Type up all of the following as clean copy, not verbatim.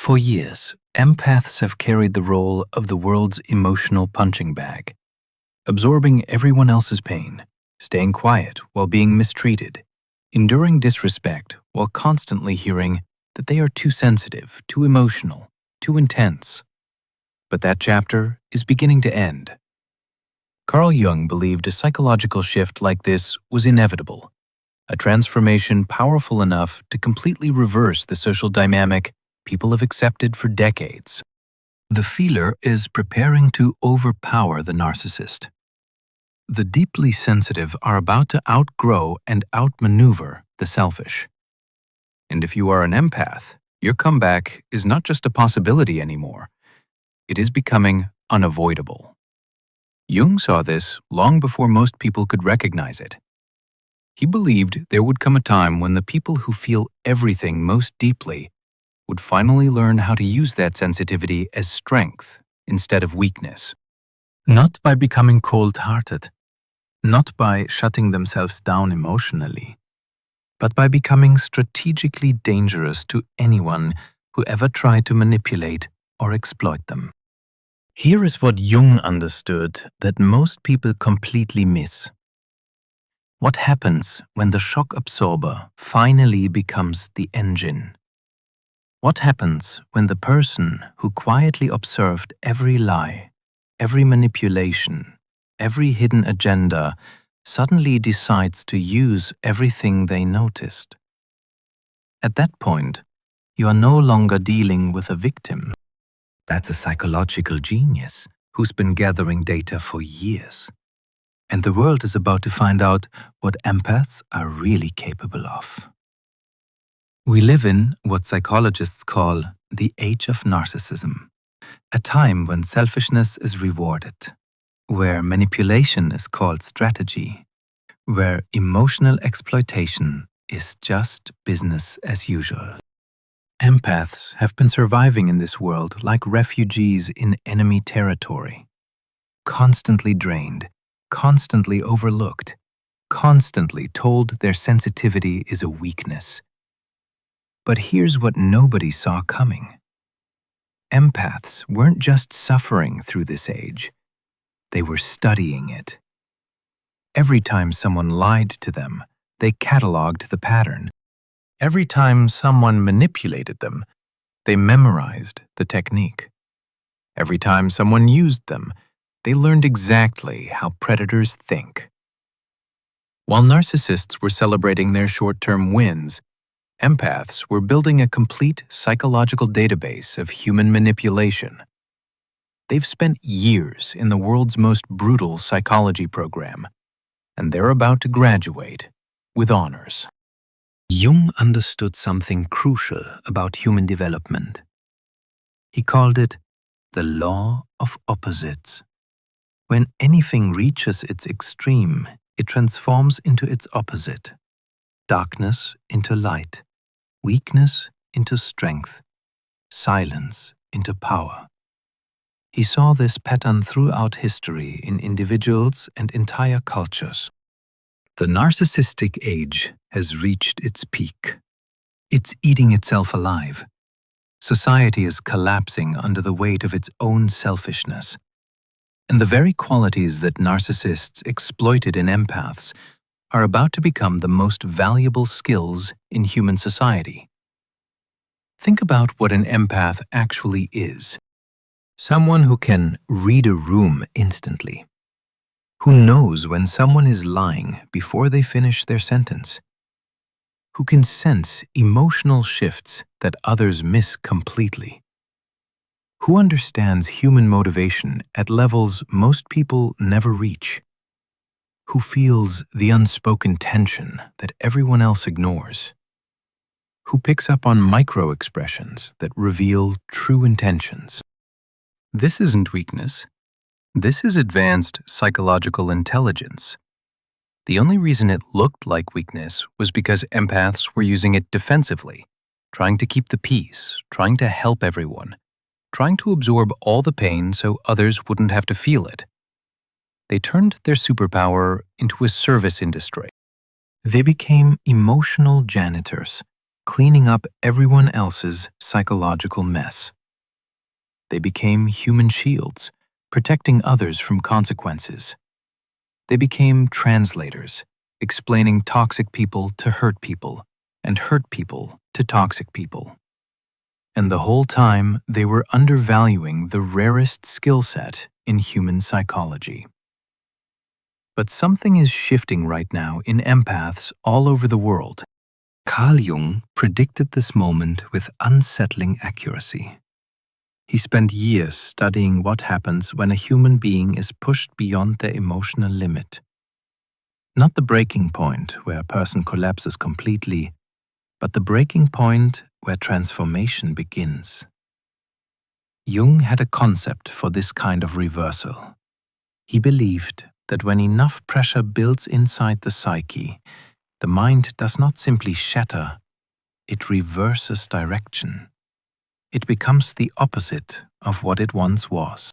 For years, empaths have carried the role of the world's emotional punching bag, absorbing everyone else's pain, staying quiet while being mistreated, enduring disrespect while constantly hearing that they are too sensitive, too emotional, too intense. But that chapter is beginning to end. Carl Jung believed a psychological shift like this was inevitable, a transformation powerful enough to completely reverse the social dynamic people have accepted for decades. The feeler is preparing to overpower the narcissist. The deeply sensitive are about to outgrow and outmaneuver the selfish. And if you are an empath, your comeback is not just a possibility anymore. It is becoming unavoidable. Jung saw this long before most people could recognize it. He believed there would come a time when the people who feel everything most deeply would finally learn how to use that sensitivity as strength instead of weakness. Not by becoming cold-hearted, not by shutting themselves down emotionally, but by becoming strategically dangerous to anyone who ever tried to manipulate or exploit them. Here is what Jung understood that most people completely miss. What happens when the shock absorber finally becomes the engine? What happens when the person who quietly observed every lie, every manipulation, every hidden agenda suddenly decides to use everything they noticed? At that point, you are no longer dealing with a victim. That's a psychological genius who's been gathering data for years. And the world is about to find out what empaths are really capable of. We live in what psychologists call the age of narcissism, a time when selfishness is rewarded, where manipulation is called strategy, where emotional exploitation is just business as usual. Empaths have been surviving in this world like refugees in enemy territory, constantly drained, constantly overlooked, constantly told their sensitivity is a weakness. But here's what nobody saw coming. Empaths weren't just suffering through this age, they were studying it. Every time someone lied to them, they cataloged the pattern. Every time someone manipulated them, they memorized the technique. Every time someone used them, they learned exactly how predators think. While narcissists were celebrating their short-term wins, empaths were building a complete psychological database of human manipulation. They've spent years in the world's most brutal psychology program, and they're about to graduate with honors. Jung understood something crucial about human development. He called it the law of opposites. When anything reaches its extreme, it transforms into its opposite. Darkness into light, weakness into strength, silence into power. He saw this pattern throughout history in individuals and entire cultures. The narcissistic age has reached its peak. It's eating itself alive. Society is collapsing under the weight of its own selfishness. And the very qualities that narcissists exploited in empaths are about to become the most valuable skills in human society. Think about what an empath actually is. Someone who can read a room instantly. Who knows when someone is lying before they finish their sentence. Who can sense emotional shifts that others miss completely. Who understands human motivation at levels most people never reach. Who feels the unspoken tension that everyone else ignores. Who picks up on micro-expressions that reveal true intentions. This isn't weakness. This is advanced psychological intelligence. The only reason it looked like weakness was because empaths were using it defensively, trying to keep the peace, trying to help everyone, trying to absorb all the pain so others wouldn't have to feel it. They turned their superpower into a service industry. They became emotional janitors, cleaning up everyone else's psychological mess. They became human shields, protecting others from consequences. They became translators, explaining toxic people to hurt people, and hurt people to toxic people. And the whole time, they were undervaluing the rarest skill set in human psychology. But something is shifting right now in empaths all over the world. Carl Jung predicted this moment with unsettling accuracy. He spent years studying what happens when a human being is pushed beyond their emotional limit. Not the breaking point where a person collapses completely, but the breaking point where transformation begins. Jung had a concept for this kind of reversal. He believed that when enough pressure builds inside the psyche, the mind does not simply shatter, it reverses direction. It becomes the opposite of what it once was.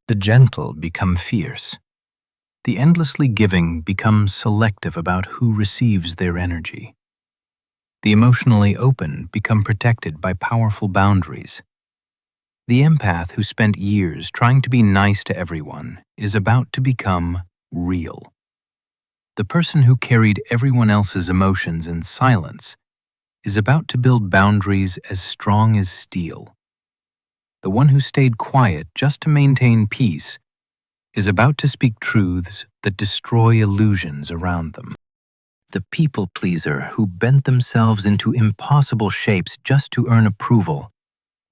The gentle become fierce. The endlessly giving becomes selective about who receives their energy. The emotionally open become protected by powerful boundaries. The empath who spent years trying to be nice to everyone is about to become real. The person who carried everyone else's emotions in silence is about to build boundaries as strong as steel. The one who stayed quiet just to maintain peace is about to speak truths that destroy illusions around them. The people pleaser who bent themselves into impossible shapes just to earn approval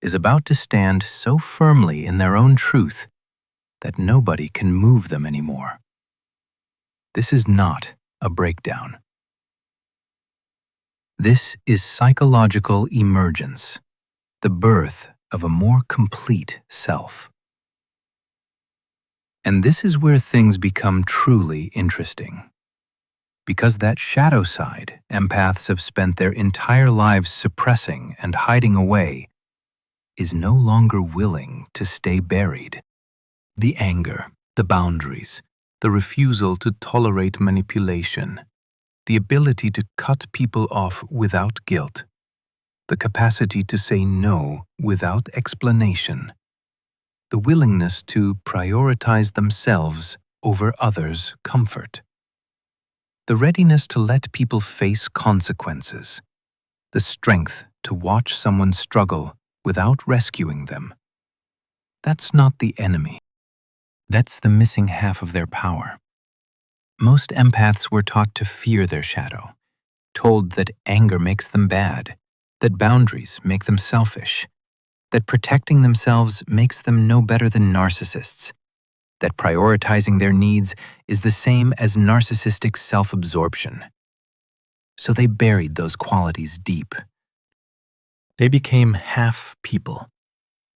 is about to stand so firmly in their own truth that nobody can move them anymore. This is not a breakdown. This is psychological emergence, the birth of a more complete self. And this is where things become truly interesting. Because that shadow side empaths have spent their entire lives suppressing and hiding away is no longer willing to stay buried. The anger, the boundaries, the refusal to tolerate manipulation, the ability to cut people off without guilt, the capacity to say no without explanation, the willingness to prioritize themselves over others' comfort, the readiness to let people face consequences, the strength to watch someone struggle without rescuing them. That's not the enemy. That's the missing half of their power. Most empaths were taught to fear their shadow, told that anger makes them bad, that boundaries make them selfish, that protecting themselves makes them no better than narcissists, that prioritizing their needs is the same as narcissistic self-absorption. So they buried those qualities deep. They became half people,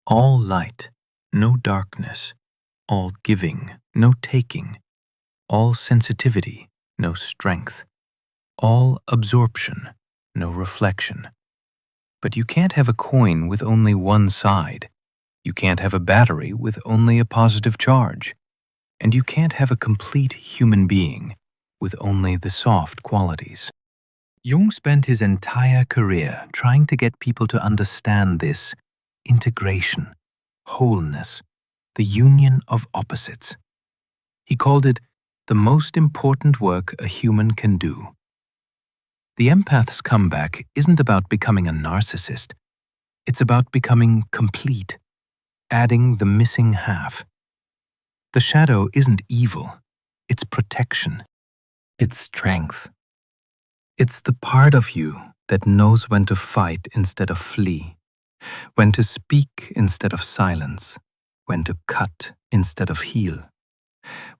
all light, no darkness, all giving, no taking, all sensitivity, no strength, all absorption, no reflection. But you can't have a coin with only one side. You can't have a battery with only a positive charge. And you can't have a complete human being with only the soft qualities. Jung spent his entire career trying to get people to understand this integration, wholeness, the union of opposites. He called it the most important work a human can do. The empath's comeback isn't about becoming a narcissist. It's about becoming complete, adding the missing half. The shadow isn't evil. It's protection. It's strength. It's the part of you that knows when to fight instead of flee, when to speak instead of silence, when to cut instead of heal,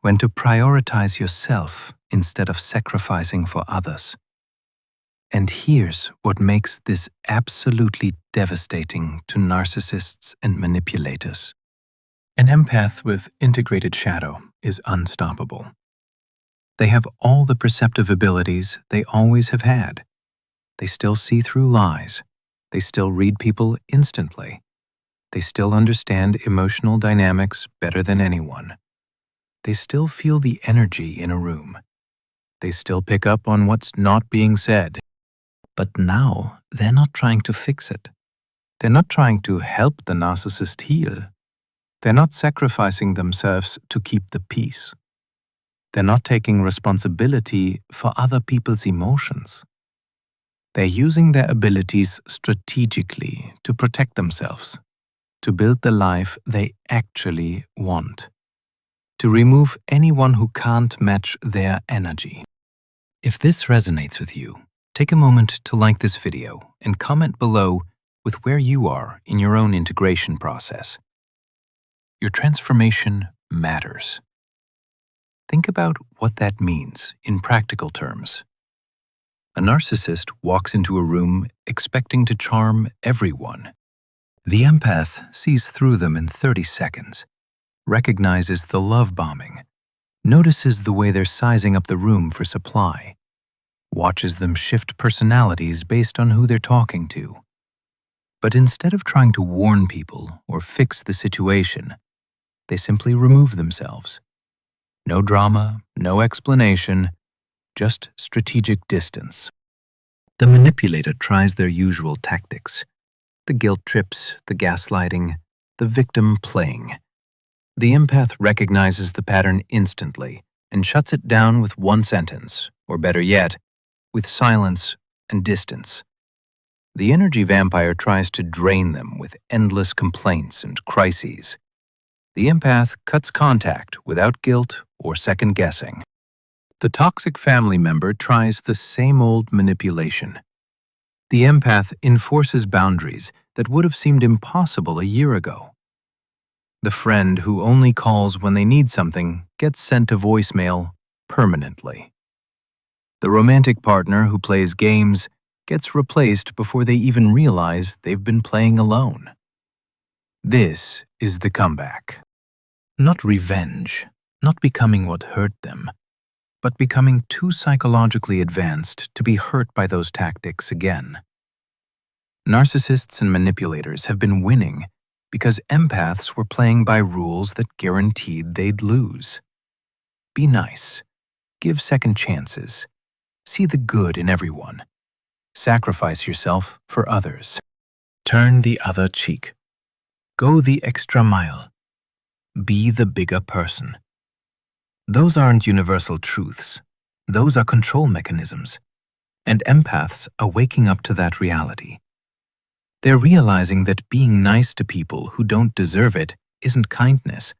when to prioritize yourself instead of sacrificing for others. And here's what makes this absolutely devastating to narcissists and manipulators. An empath with integrated shadow is unstoppable. They have all the perceptive abilities they always have had. They still see through lies. They still read people instantly. They still understand emotional dynamics better than anyone. They still feel the energy in a room. They still pick up on what's not being said. But now they're not trying to fix it. They're not trying to help the narcissist heal. They're not sacrificing themselves to keep the peace. They're not taking responsibility for other people's emotions. They're using their abilities strategically to protect themselves, to build the life they actually want, to remove anyone who can't match their energy. If this resonates with you, take a moment to like this video and comment below with where you are in your own integration process. Your transformation matters. Think about what that means in practical terms. A narcissist walks into a room expecting to charm everyone. The empath sees through them in 30 seconds, recognizes the love bombing, notices the way they're sizing up the room for supply, watches them shift personalities based on who they're talking to. But instead of trying to warn people or fix the situation, they simply remove themselves. No drama, no explanation, just strategic distance. The manipulator tries their usual tactics: the guilt trips, the gaslighting, the victim playing. The empath recognizes the pattern instantly and shuts it down with one sentence, or better yet, with silence and distance. The energy vampire tries to drain them with endless complaints and crises. The empath cuts contact without guilt or second guessing. The toxic family member tries the same old manipulation. The empath enforces boundaries that would have seemed impossible a year ago. The friend who only calls when they need something gets sent to voicemail permanently. The romantic partner who plays games gets replaced before they even realize they've been playing alone. This is the comeback. Not revenge, not becoming what hurt them, but becoming too psychologically advanced to be hurt by those tactics again. Narcissists and manipulators have been winning because empaths were playing by rules that guaranteed they'd lose. Be nice, give second chances, see the good in everyone, sacrifice yourself for others, turn the other cheek, go the extra mile, be the bigger person. Those aren't universal truths. Those are control mechanisms. And empaths are waking up to that reality. They're realizing that being nice to people who don't deserve it isn't kindness,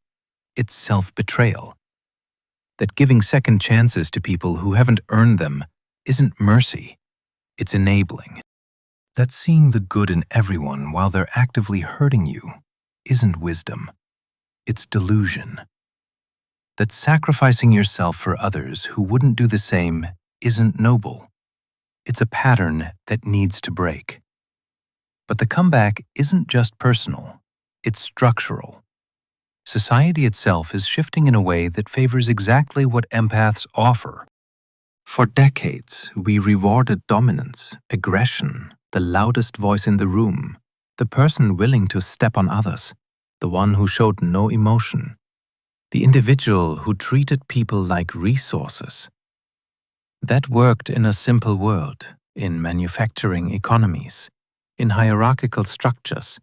it's self-betrayal. That giving second chances to people who haven't earned them isn't mercy, it's enabling. That seeing the good in everyone while they're actively hurting you isn't wisdom, it's delusion. That sacrificing yourself for others who wouldn't do the same isn't noble. It's a pattern that needs to break. But the comeback isn't just personal, it's structural. Society itself is shifting in a way that favors exactly what empaths offer. For decades, we rewarded dominance, aggression, the loudest voice in the room, the person willing to step on others, the one who showed no emotion, the individual who treated people like resources. That worked in a simple world, in manufacturing economies, in hierarchical structures,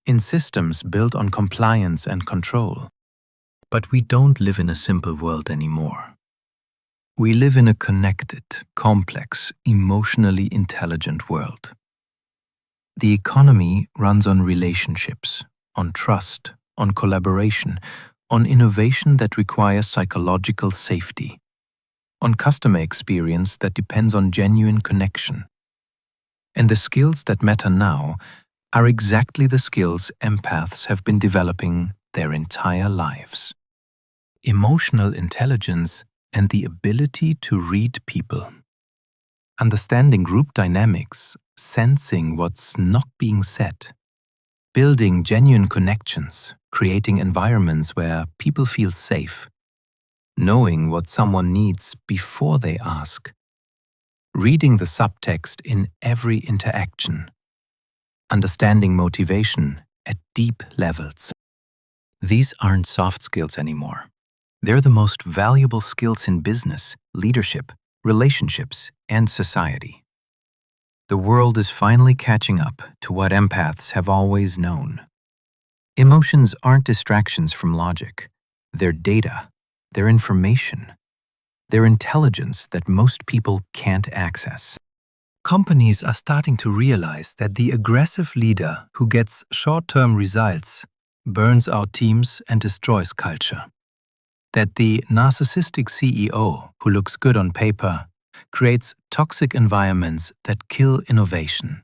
in systems built on compliance and control. But we don't live in a simple world anymore. We live in a connected, complex, emotionally intelligent world. The economy runs on relationships, on trust, on collaboration, on innovation that requires psychological safety, on customer experience that depends on genuine connection. And the skills that matter now are exactly the skills empaths have been developing their entire lives. Emotional intelligence and the ability to read people. Understanding group dynamics, sensing what's not being said. Building genuine connections, creating environments where people feel safe. Knowing what someone needs before they ask. Reading the subtext in every interaction. Understanding motivation at deep levels. These aren't soft skills anymore. They're the most valuable skills in business, leadership, relationships, and society. The world is finally catching up to what empaths have always known. Emotions aren't distractions from logic. They're data, they're information, they're intelligence that most people can't access. Companies are starting to realize that the aggressive leader who gets short-term results burns out teams and destroys culture. That the narcissistic CEO who looks good on paper creates toxic environments that kill innovation.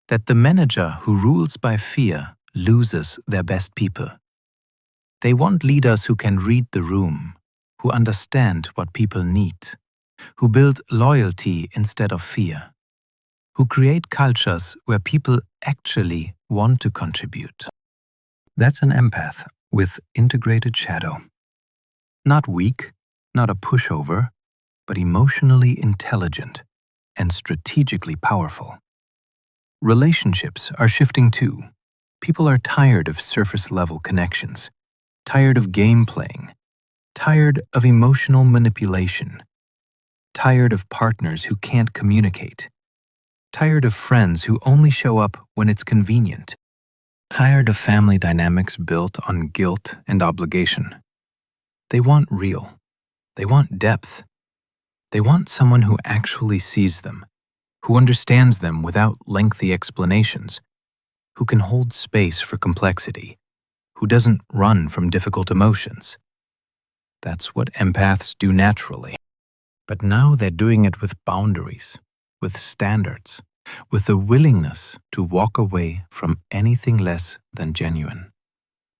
That the manager who rules by fear loses their best people. They want leaders who can read the room, who understand what people need, who build loyalty instead of fear, who create cultures where people actually want to contribute. That's an empath with integrated shadow. Not weak, not a pushover, but emotionally intelligent and strategically powerful. Relationships are shifting too. People are tired of surface-level connections, tired of game playing, tired of emotional manipulation, tired of partners who can't communicate, tired of friends who only show up when it's convenient, tired of family dynamics built on guilt and obligation. They want real. They want depth. They want someone who actually sees them, who understands them without lengthy explanations, who can hold space for complexity, who doesn't run from difficult emotions. That's what empaths do naturally. But now they're doing it with boundaries, with standards, with the willingness to walk away from anything less than genuine.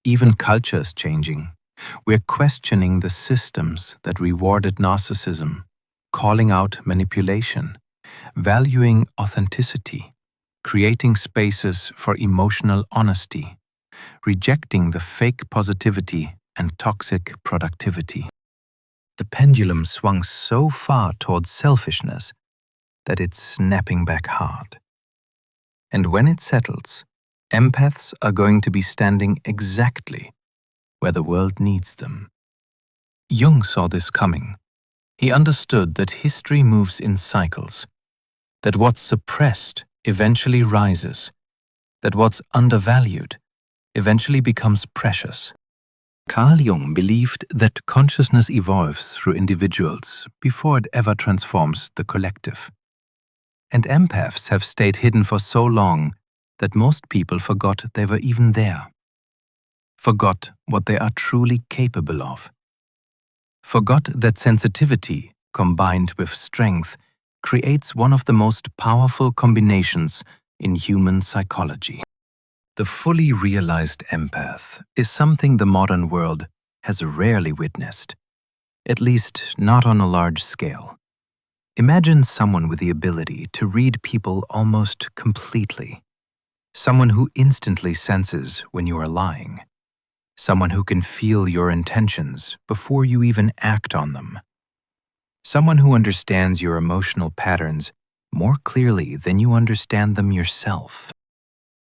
Even culture's changing. We're questioning the systems that rewarded narcissism, calling out manipulation, valuing authenticity, creating spaces for emotional honesty, rejecting the fake positivity and toxic productivity. The pendulum swung so far towards selfishness that it's snapping back hard. And when it settles, empaths are going to be standing exactly where the world needs them. Jung saw this coming. He understood that history moves in cycles, that what's suppressed eventually rises, that what's undervalued eventually becomes precious. Carl Jung believed that consciousness evolves through individuals before it ever transforms the collective. And empaths have stayed hidden for so long that most people forgot they were even there. Forgot what they are truly capable of. Forgot that sensitivity, combined with strength, creates one of the most powerful combinations in human psychology. The fully realized empath is something the modern world has rarely witnessed, at least not on a large scale. Imagine someone with the ability to read people almost completely. Someone who instantly senses when you are lying. Someone who can feel your intentions before you even act on them. Someone who understands your emotional patterns more clearly than you understand them yourself.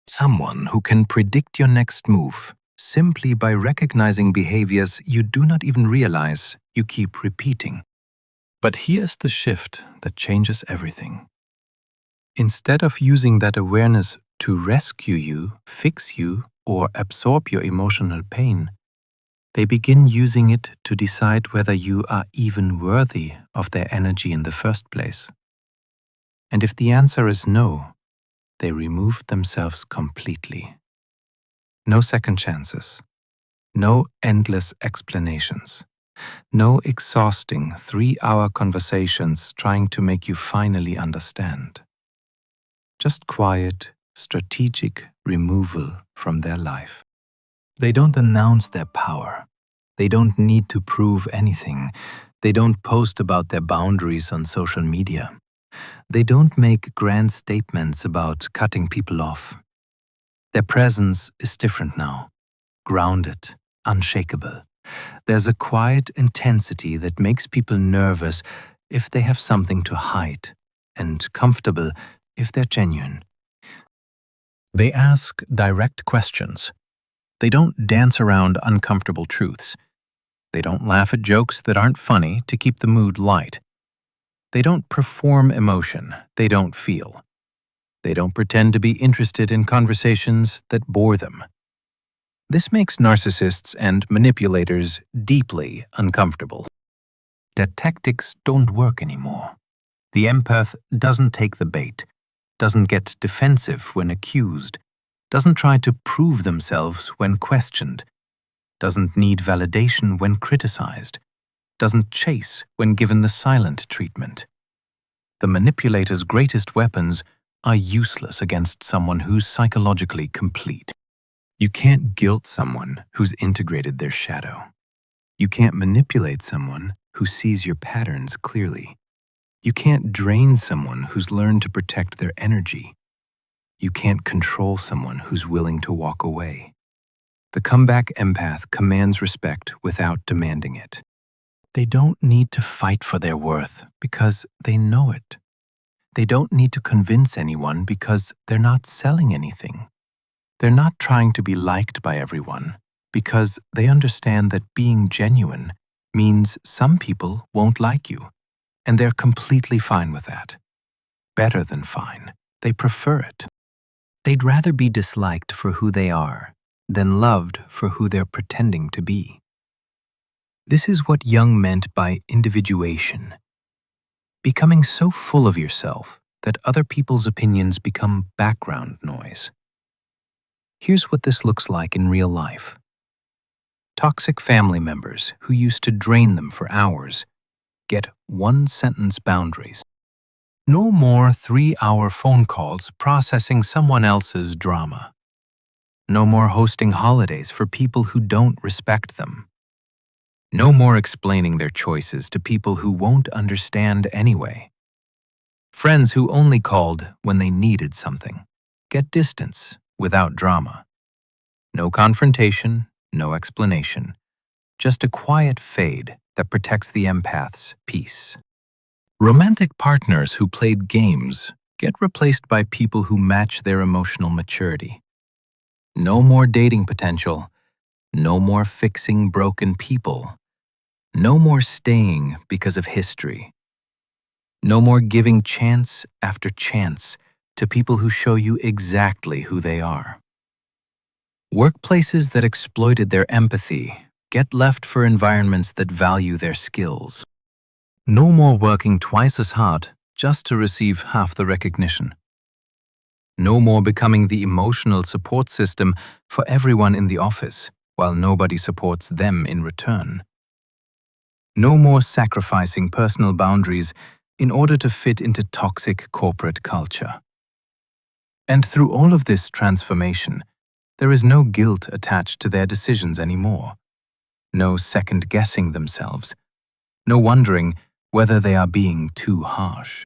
Someone who can predict your next move simply by recognizing behaviors you do not even realize you keep repeating. But here's the shift that changes everything. Instead of using that awareness to rescue you, fix you, or absorb your emotional pain, they begin using it to decide whether you are even worthy of their energy in the first place. And if the answer is no, they remove themselves completely. No second chances. No endless explanations. No exhausting 3-hour conversations trying to make you finally understand. Just quiet, strategic removal from their life. They don't announce their power. They don't need to prove anything. They don't post about their boundaries on social media. They don't make grand statements about cutting people off. Their presence is different now, grounded, unshakable. There's a quiet intensity that makes people nervous if they have something to hide, and comfortable if they're genuine. They ask direct questions. They don't dance around uncomfortable truths. They don't laugh at jokes that aren't funny to keep the mood light. They don't perform emotion they don't feel. They don't pretend to be interested in conversations that bore them. This makes narcissists and manipulators deeply uncomfortable. That tactics don't work anymore. The empath doesn't take the bait, doesn't get defensive when accused, doesn't try to prove themselves when questioned, doesn't need validation when criticized, doesn't chase when given the silent treatment. The manipulator's greatest weapons are useless against someone who's psychologically complete. You can't guilt someone who's integrated their shadow. You can't manipulate someone who sees your patterns clearly. You can't drain someone who's learned to protect their energy. You can't control someone who's willing to walk away. The comeback empath commands respect without demanding it. They don't need to fight for their worth because they know it. They don't need to convince anyone because they're not selling anything. They're not trying to be liked by everyone because they understand that being genuine means some people won't like you, and they're completely fine with that. Better than fine. They prefer it. They'd rather be disliked for who they are than loved for who they're pretending to be. This is what Jung meant by individuation. Becoming so full of yourself that other people's opinions become background noise. Here's what this looks like in real life. Toxic family members who used to drain them for hours get one-sentence boundaries. No more 3-hour phone calls processing someone else's drama. No more hosting holidays for people who don't respect them. No more explaining their choices to people who won't understand anyway. Friends who only called when they needed something get distance without drama. No confrontation, no explanation. Just a quiet fade that protects the empath's peace. Romantic partners who played games get replaced by people who match their emotional maturity. No more dating potential. No more fixing broken people. No more staying because of history. No more giving chance after chance to people who show you exactly who they are. Workplaces that exploited their empathy get left for environments that value their skills. No more working twice as hard just to receive half the recognition. No more becoming the emotional support system for everyone in the office while nobody supports them in return. No more sacrificing personal boundaries in order to fit into toxic corporate culture. And through all of this transformation, there is no guilt attached to their decisions anymore. No second-guessing themselves. No wondering whether they are being too harsh.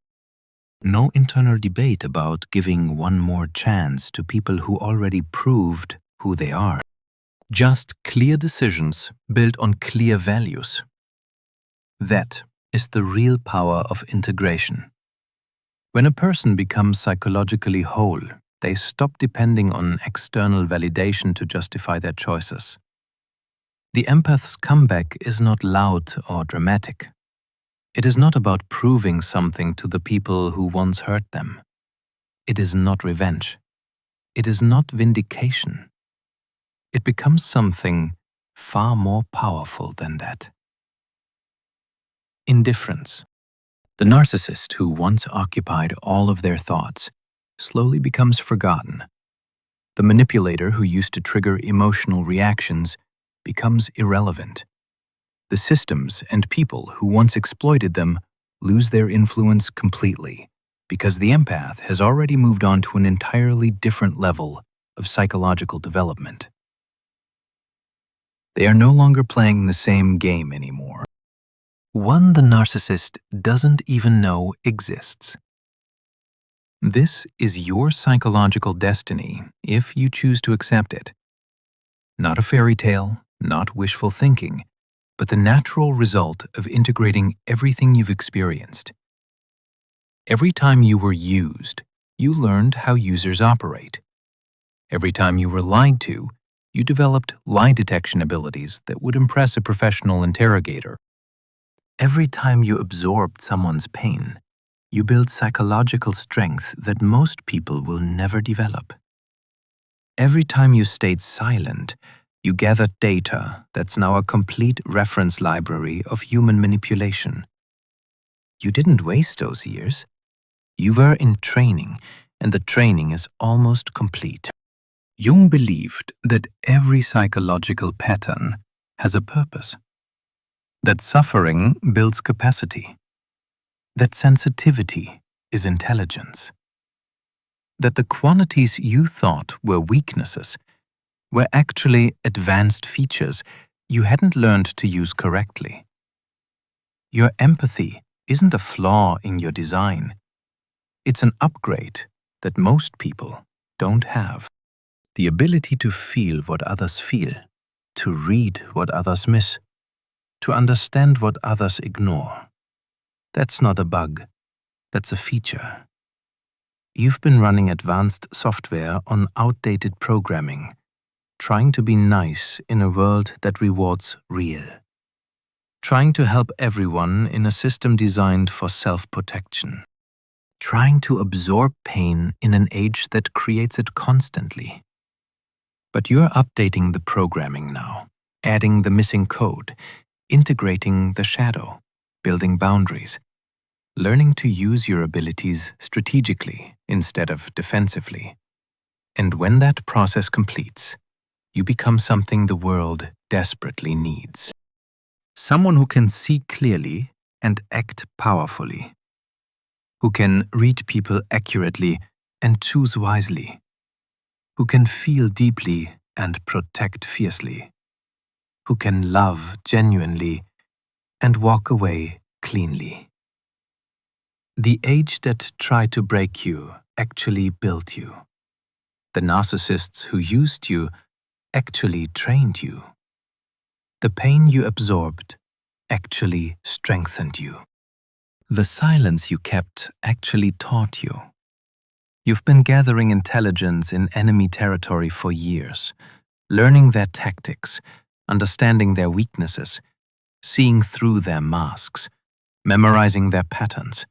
No internal debate about giving one more chance to people who already proved who they are. Just clear decisions built on clear values. That is the real power of integration. When a person becomes psychologically whole, they stop depending on external validation to justify their choices. The empath's comeback is not loud or dramatic. It is not about proving something to the people who once hurt them. It is not revenge. It is not vindication. It becomes something far more powerful than that. Indifference. The narcissist who once occupied all of their thoughts slowly becomes forgotten. The manipulator who used to trigger emotional reactions becomes irrelevant. The systems and people who once exploited them lose their influence completely because the empath has already moved on to an entirely different level of psychological development. They are no longer playing the same game anymore. One the narcissist doesn't even know exists. This is your psychological destiny if you choose to accept it. Not a fairy tale, not wishful thinking, but the natural result of integrating everything you've experienced. Every time you were used, you learned how users operate. Every time you were lied to, you developed lie detection abilities that would impress a professional interrogator. Every time you absorbed someone's pain, You build psychological strength that most people will never develop. Every time you stayed silent, you gathered data that's now a complete reference library of human manipulation. You didn't waste those years. You were in training, and the training is almost complete. Jung believed that every psychological pattern has a purpose, that suffering builds capacity, that sensitivity is intelligence, that the qualities you thought were weaknesses were actually advanced features you hadn't learned to use correctly. Your empathy isn't a flaw in your design. It's an upgrade that most people don't have. The ability to feel what others feel, to read what others miss, to understand what others ignore. That's not a bug, that's a feature. You've been running advanced software on outdated programming, trying to be nice in a world that rewards real. Trying to help everyone in a system designed for self-protection. Trying to absorb pain in an age that creates it constantly. But you're updating the programming now, adding the missing code, integrating the shadow, building boundaries, learning to use your abilities strategically instead of defensively. And when that process completes, you become something the world desperately needs. Someone who can see clearly and act powerfully. Who can read people accurately and choose wisely. Who can feel deeply and protect fiercely. Who can love genuinely and walk away cleanly. The age that tried to break you actually built you. The narcissists who used you actually trained you. The pain you absorbed actually strengthened you. The silence you kept actually taught you. You've been gathering intelligence in enemy territory for years, learning their tactics, understanding their weaknesses, seeing through their masks, memorizing their patterns.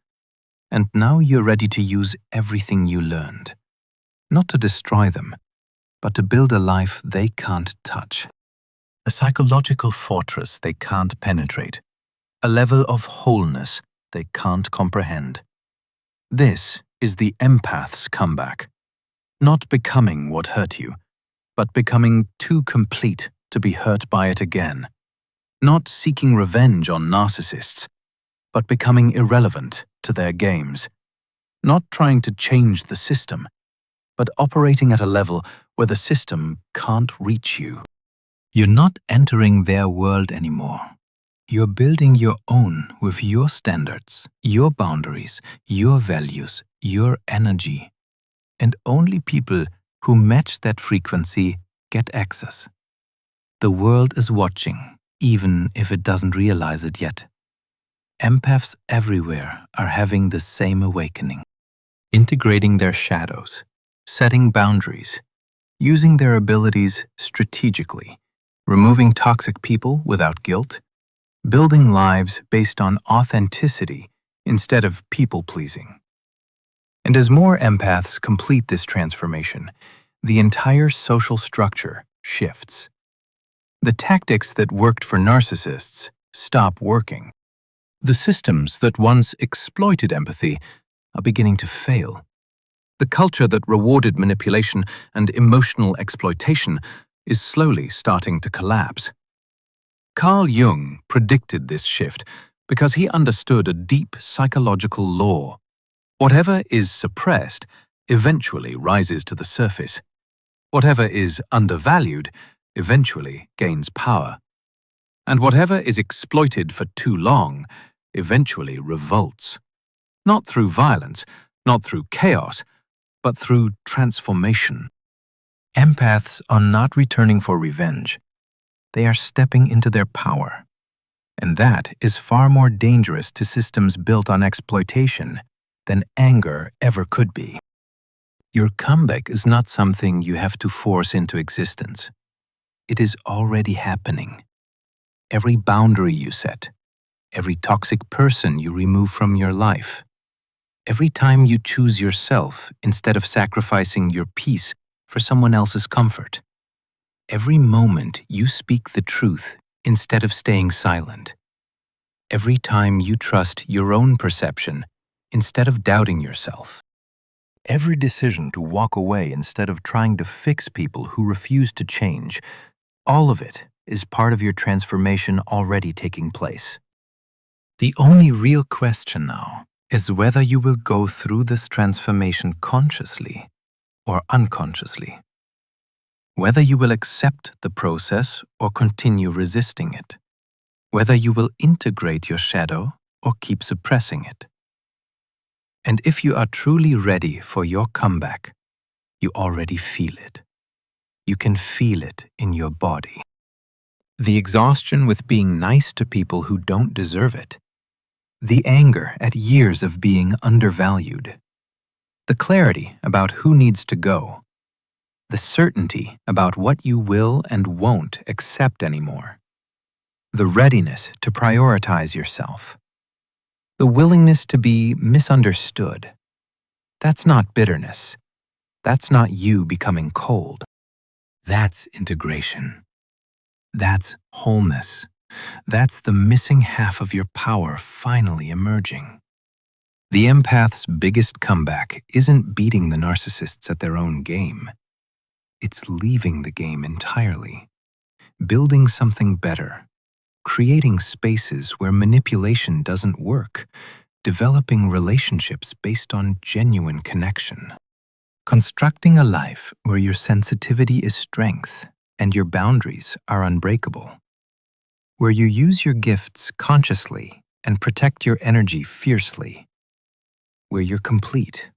And now you're ready to use everything you learned. Not to destroy them, but to build a life they can't touch. A psychological fortress they can't penetrate. A level of wholeness they can't comprehend. This is the empath's comeback. Not becoming what hurt you, but becoming too complete to be hurt by it again. Not seeking revenge on narcissists, but becoming irrelevant to their games. Not trying to change the system, but operating at a level where the system can't reach you. You're not entering their world anymore. You're building your own with your standards, your boundaries, your values, your energy. And only people who match that frequency get access. The world is watching, even if it doesn't realize it yet. Empaths everywhere are having the same awakening. Integrating their shadows, setting boundaries, using their abilities strategically, removing toxic people without guilt, building lives based on authenticity instead of people-pleasing. And as more empaths complete this transformation, the entire social structure shifts. The tactics that worked for narcissists stop working. The systems that once exploited empathy are beginning to fail. The culture that rewarded manipulation and emotional exploitation is slowly starting to collapse. Carl Jung predicted this shift because he understood a deep psychological law. Whatever is suppressed eventually rises to the surface. Whatever is undervalued eventually gains power. And whatever is exploited for too long eventually revolts. Not through violence, not through chaos, but through transformation. Empaths are not returning for revenge. They are stepping into their power. And that is far more dangerous to systems built on exploitation than anger ever could be. Your comeback is not something you have to force into existence. It is already happening. Every boundary you set, every toxic person you remove from your life, Every time you choose yourself instead of sacrificing your peace for someone else's comfort. Every moment you speak the truth instead of staying silent. Every time you trust your own perception instead of doubting yourself. Every decision to walk away instead of trying to fix people who refuse to change, all of it is part of your transformation already taking place. The only real question now is whether you will go through this transformation consciously or unconsciously. Whether you will accept the process or continue resisting it. Whether you will integrate your shadow or keep suppressing it. And if you are truly ready for your comeback, you already feel it. You can feel it in your body. The exhaustion with being nice to people who don't deserve it. The anger at years of being undervalued. The clarity about who needs to go. The certainty about what you will and won't accept anymore. The readiness to prioritize yourself. The willingness to be misunderstood. That's not bitterness. That's not you becoming cold. That's integration. That's wholeness. That's the missing half of your power finally emerging. The empath's biggest comeback isn't beating the narcissists at their own game. It's leaving the game entirely. Building something better. Creating spaces where manipulation doesn't work. Developing relationships based on genuine connection. Constructing a life where your sensitivity is strength and your boundaries are unbreakable. Where you use your gifts consciously and protect your energy fiercely. Where you're complete.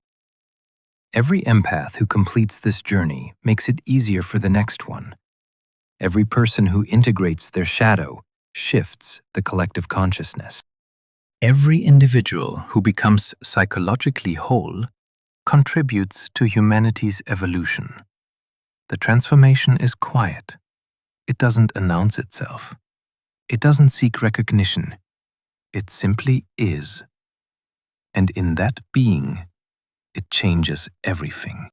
Every empath who completes this journey makes it easier for the next one. Every person who integrates their shadow shifts the collective consciousness. Every individual who becomes psychologically whole contributes to humanity's evolution. The transformation is quiet. It doesn't announce itself. It doesn't seek recognition. It simply is. And in that being, it changes everything.